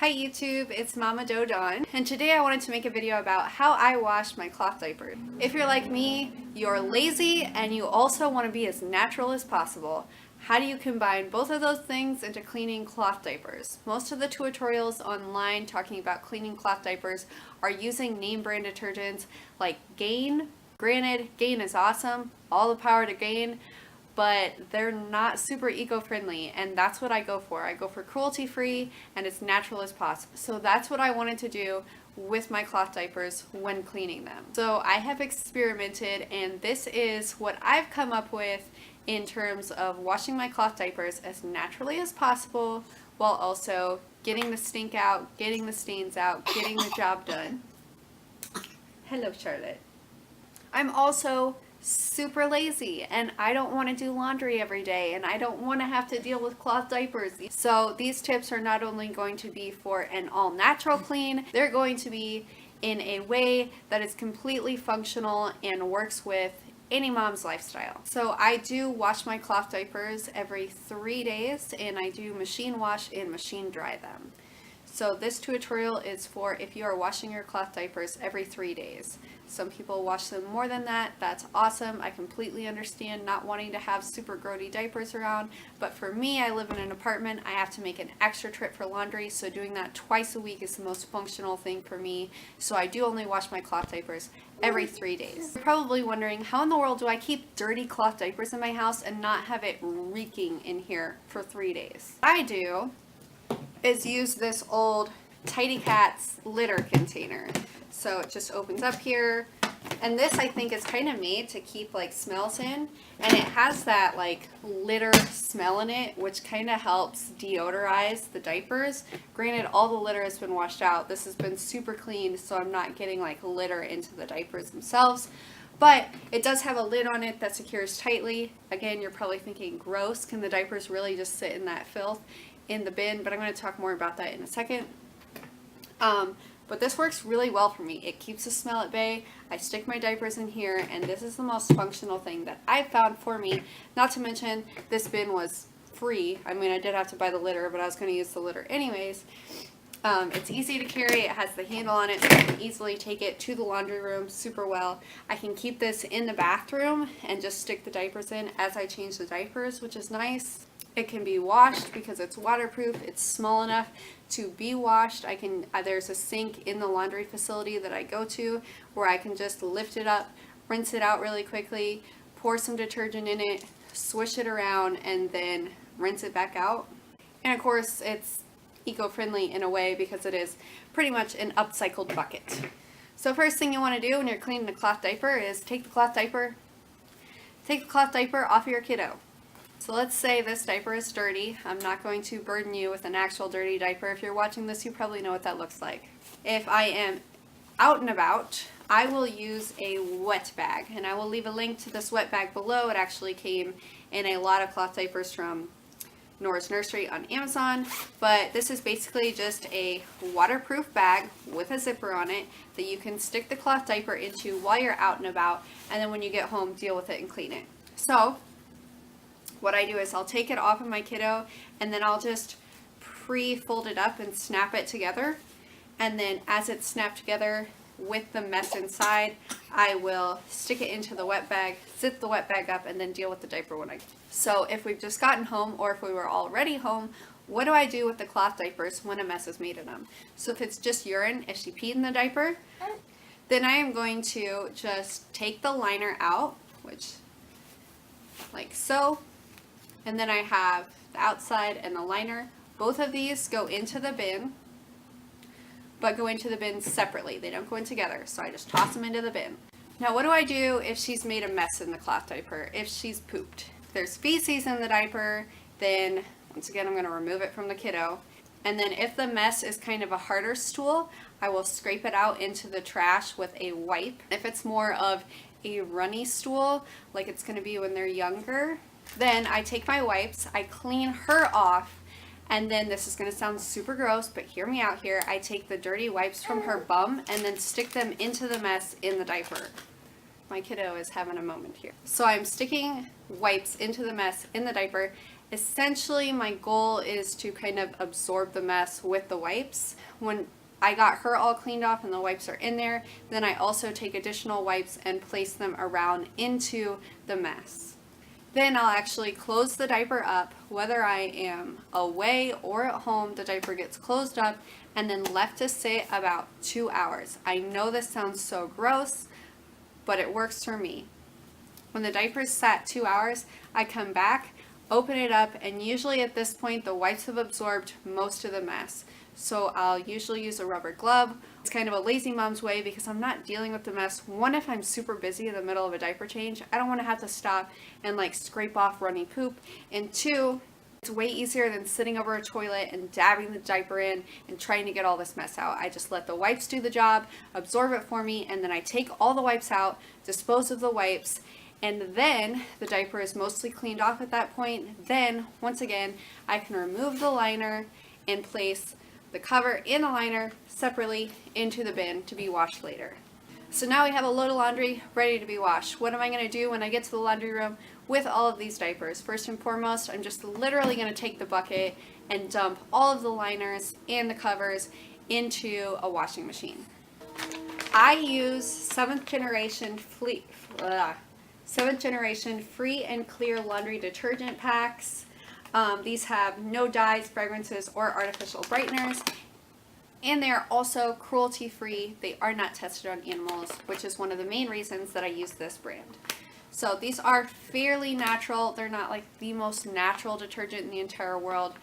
Hi YouTube, it's Mama Doe Dawn, and today I wanted to make a video about how I wash my cloth diapers. If you're like me, you're lazy and you also want to be as natural as possible. How do you combine both of those things into cleaning cloth diapers? Most of the tutorials online talking about cleaning cloth diapers are using name brand detergents like Gain. Granted, Gain is awesome, all the power to Gain, but they're not super eco-friendly, and that's what I go for. I go for cruelty-free and as natural as possible. So that's what I wanted to do with my cloth diapers when cleaning them. So I have experimented, and this is what I've come up with in terms of washing my cloth diapers as naturally as possible while also getting the stink out, getting the stains out, getting the job done. Hello, Charlotte. I'm also super lazy and I don't want to do laundry every day and I don't want to have to deal with cloth diapers. So these tips are not only going to be for an all natural clean, they're going to be in a way that is completely functional and works with any mom's lifestyle. So I do wash my cloth diapers every 3 days, and I do machine wash and machine dry them. So this tutorial is for if you are washing your cloth diapers every 3 days. Some people wash them more than that. That's awesome. I completely understand not wanting to have super grody diapers around, but for me, I live in an apartment. I have to make an extra trip for laundry, so doing that twice a week is the most functional thing for me. So I do only wash my cloth diapers every 3 days. You're probably wondering, how in the world do I keep dirty cloth diapers in my house and not have it reeking in here for 3 days? What I do is use this old Tidy Cats litter container. So it just opens up here, and this I think is kind of made to keep like smells in, and it has that like litter smell in it, which kind of helps deodorize the diapers. Granted, all the litter has been washed out. This has been super clean, so I'm not getting like litter into the diapers themselves. But it does have a lid on it that secures tightly. Again, you're probably thinking, gross, can the diapers really just sit in that filth in the bin? But I'm going to talk more about that in a second. But this works really well for me. It keeps the smell at bay. I stick my diapers in here, and this is the most functional thing that I found for me. Not to mention, this bin was free. I mean, I did have to buy the litter, but I was going to use the litter anyways. It's easy to carry. It has the handle on it, so I can easily take it to the laundry room super well. I can keep this in the bathroom and just stick the diapers in as I change the diapers, which is nice. It can be washed because it's waterproof. It's small enough to be washed. There's a sink in the laundry facility that I go to where I can just lift it up, rinse it out really quickly, pour some detergent in it, swish it around, and then rinse it back out. And of course, it's eco-friendly in a way because it is pretty much an upcycled bucket. So first thing you want to do when you're cleaning the cloth diaper is take the cloth diaper off of your kiddo. So let's say this diaper is dirty. I'm not going to burden you with an actual dirty diaper. If you're watching this, you probably know what that looks like. If I am out and about, I will use a wet bag, and I will leave a link to this wet bag below. It actually came in a lot of cloth diapers from Nora's Nursery on Amazon, but this is basically just a waterproof bag with a zipper on it that you can stick the cloth diaper into while you're out and about, and then when you get home, deal with it and clean it. So what I do is I'll take it off of my kiddo, and then I'll just pre-fold it up and snap it together, and then as it's snapped together with the mess inside, I will stick it into the wet bag, zip the wet bag up, and then deal with the diaper when I get. So if we've just gotten home, or if we were already home, what do I do with the cloth diapers when a mess is made in them? So if it's just urine, if she peed in the diaper, then I am going to just take the liner out, which like so, and then I have the outside and the liner. Both of these go into the bin, but go into the bin separately. They don't go in together, so I just toss them into the bin. Now what do I do if she's made a mess in the cloth diaper? If she's pooped. If there's feces in the diaper, then once again I'm going to remove it from the kiddo. And then if the mess is kind of a harder stool, I will scrape it out into the trash with a wipe. If it's more of a runny stool, like it's going to be when they're younger, then I take my wipes, I clean her off, and then this is going to sound super gross, but hear me out here. I take the dirty wipes from her bum and then stick them into the mess in the diaper. My kiddo is having a moment here. So I'm sticking wipes into the mess in the diaper, Essentially, my goal is to kind of absorb the mess with the wipes. When I got her all cleaned off and the wipes are in there, then I also take additional wipes and place them around into the mess. Then I'll actually close the diaper up. Whether I am away or at home, the diaper gets closed up and then left to sit about 2 hours. I know this sounds so gross, but it works for me. When the diaper's sat 2 hours, I come back, open it up, and usually at this point the wipes have absorbed most of the mess. So I'll usually use a rubber glove. It's kind of a lazy mom's way because I'm not dealing with the mess. One, if I'm super busy in the middle of a diaper change, I don't want to have to stop and like scrape off runny poop. And two, it's way easier than sitting over a toilet and dabbing the diaper in and trying to get all this mess out. I just let the wipes do the job, absorb it for me, and then I take all the wipes out, dispose of the wipes, and then the diaper is mostly cleaned off at that point. Then, once again, I can remove the liner and place the cover and the liner separately into the bin to be washed later. So now we have a load of laundry ready to be washed. What am I going to do when I get to the laundry room with all of these diapers? First and foremost, I'm just literally going to take the bucket and dump all of the liners and the covers into a washing machine. I use 7th generation free and clear laundry detergent packs. These have no dyes, fragrances, or artificial brighteners, and they are also cruelty-free. They are not tested on animals, which is one of the main reasons that I use this brand. So these are fairly natural. They're not like the most natural detergent in the entire world,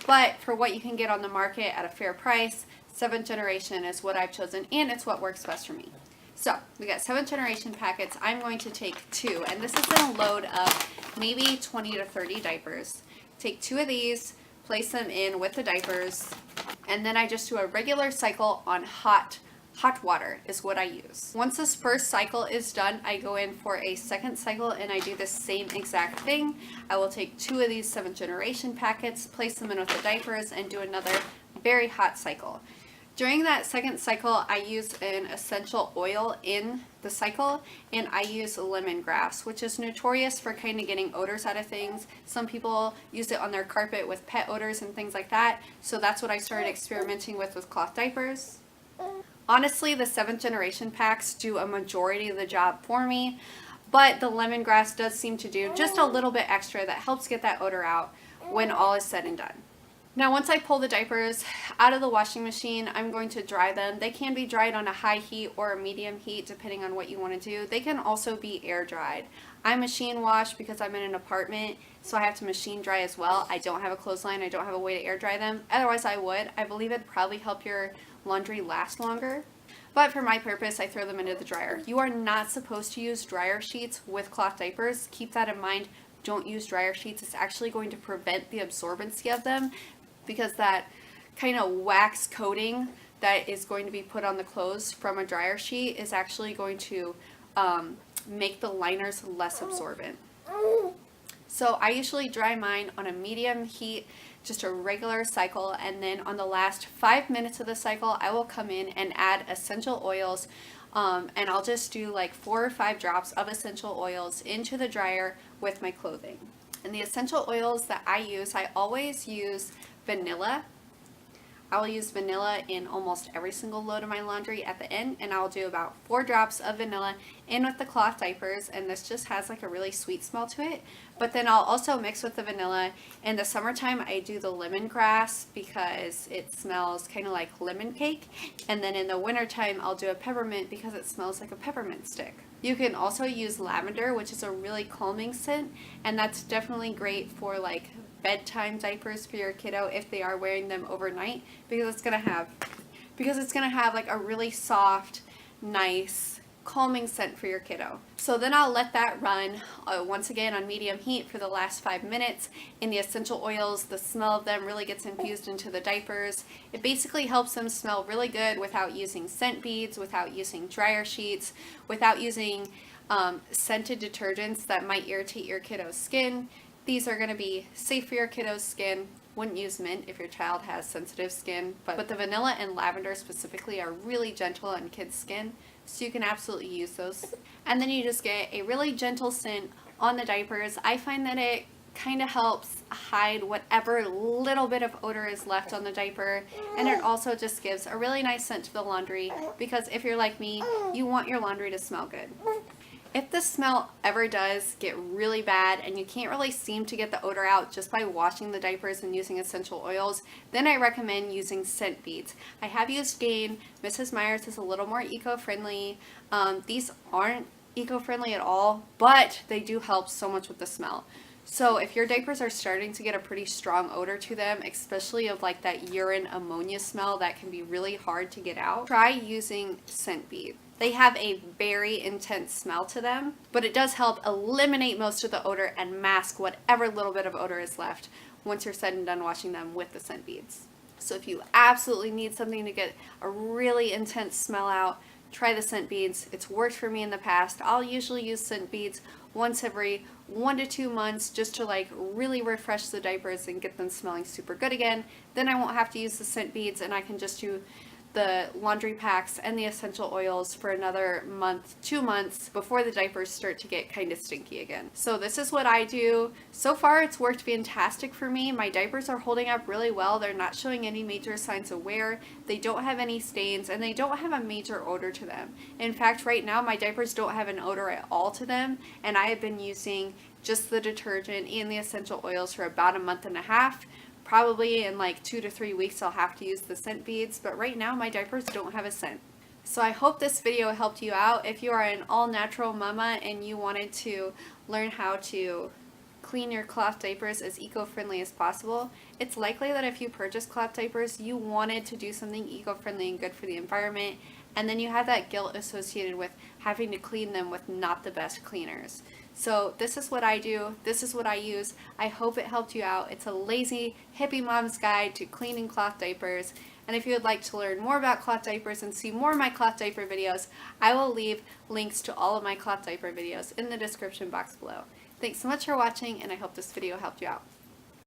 but for what you can get on the market at a fair price, 7th generation is what I've chosen, and it's what works best for me. So we got 7th generation packets. I'm going to take 2, and this is in a load of maybe 20 to 30 diapers. Take 2 of these, place them in with the diapers, and then I just do a regular cycle on hot water is what I use. Once this first cycle is done, I go in for a second cycle and I do the same exact thing. I will take 2 of these 7th generation packets, place them in with the diapers, and do another very hot cycle. During that second cycle, I use an essential oil in the cycle, and I use lemongrass, which is notorious for kind of getting odors out of things. Some people use it on their carpet with pet odors and things like that, so that's what I started experimenting with cloth diapers. Honestly, the 7th generation packs do a majority of the job for me, but the lemongrass does seem to do just a little bit extra that helps get that odor out when all is said and done. Now, once I pull the diapers out of the washing machine, I'm going to dry them. They can be dried on a high heat or a medium heat, depending on what you want to do. They can also be air dried. I machine wash because I'm in an apartment, so I have to machine dry as well. I don't have a clothesline. I don't have a way to air dry them. Otherwise, I would. I believe it'd probably help your laundry last longer. But for my purpose, I throw them into the dryer. You are not supposed to use dryer sheets with cloth diapers. Keep that in mind. Don't use dryer sheets. It's actually going to prevent the absorbency of them, because that kind of wax coating that is going to be put on the clothes from a dryer sheet is actually going to make the liners less absorbent. So I usually dry mine on a medium heat, just a regular cycle, and then on the last 5 minutes of the cycle, I will come in and add essential oils, and I'll just do like 4 or 5 drops of essential oils into the dryer with my clothing. And the essential oils that I always use vanilla. I will use vanilla in almost every single load of my laundry at the end, and I'll do about 4 drops of vanilla in with the cloth diapers, and this just has like a really sweet smell to it. But then I'll also mix with the vanilla. In the summertime, I do the lemongrass because it smells kind of like lemon cake, and then in the wintertime, I'll do a peppermint because it smells like a peppermint stick. You can also use lavender, which is a really calming scent, and that's definitely great for like bedtime diapers for your kiddo if they are wearing them overnight, because it's gonna have like a really soft, nice, calming scent for your kiddo. So then I'll let that run once again on medium heat for the last 5 minutes. In the essential oils, the smell of them really gets infused into the diapers. It basically helps them smell really good without using scent beads, without using dryer sheets, without using scented detergents that might irritate your kiddo's skin. These are going to be safe for your kiddo's skin. Wouldn't use mint if your child has sensitive skin, but the vanilla and lavender specifically are really gentle on kids' skin, so you can absolutely use those. And then you just get a really gentle scent on the diapers. I find that it kind of helps hide whatever little bit of odor is left on the diaper, and it also just gives a really nice scent to the laundry, because if you're like me, you want your laundry to smell good. If the smell ever does get really bad and you can't really seem to get the odor out just by washing the diapers and using essential oils, then I recommend using scent beads. I have used Gain. Mrs. Meyer's is a little more eco-friendly. These aren't eco-friendly at all, but they do help so much with the smell. So if your diapers are starting to get a pretty strong odor to them, especially of like that urine ammonia smell that can be really hard to get out, try using scent beads. They have a very intense smell to them, but it does help eliminate most of the odor and mask whatever little bit of odor is left once you're said and done washing them with the scent beads. So if you absolutely need something to get a really intense smell out, try the scent beads. It's worked for me in the past. I'll usually use scent beads once every 1 to 2 months just to like really refresh the diapers and get them smelling super good again. Then I won't have to use the scent beads, and I can just do the laundry packs and the essential oils for another month, 2 months before the diapers start to get kind of stinky again. So this is what I do. So far it's worked fantastic for me. My diapers are holding up really well. They're not showing any major signs of wear. They don't have any stains, and they don't have a major odor to them. In fact, right now my diapers don't have an odor at all to them, and I have been using just the detergent and the essential oils for about a month and a half. Probably in like 2 to 3 weeks I'll have to use the scent beads, but right now my diapers don't have a scent. So I hope this video helped you out. If you are an all-natural mama and you wanted to learn how to clean your cloth diapers as eco-friendly as possible, it's likely that if you purchase cloth diapers, you wanted to do something eco-friendly and good for the environment, and then you have that guilt associated with having to clean them with not the best cleaners. So this is what I do. This is what I use. I hope it helped you out. It's a lazy hippie mom's guide to cleaning cloth diapers. And if you would like to learn more about cloth diapers and see more of my cloth diaper videos, I will leave links to all of my cloth diaper videos in the description box below. Thanks so much for watching, and I hope this video helped you out.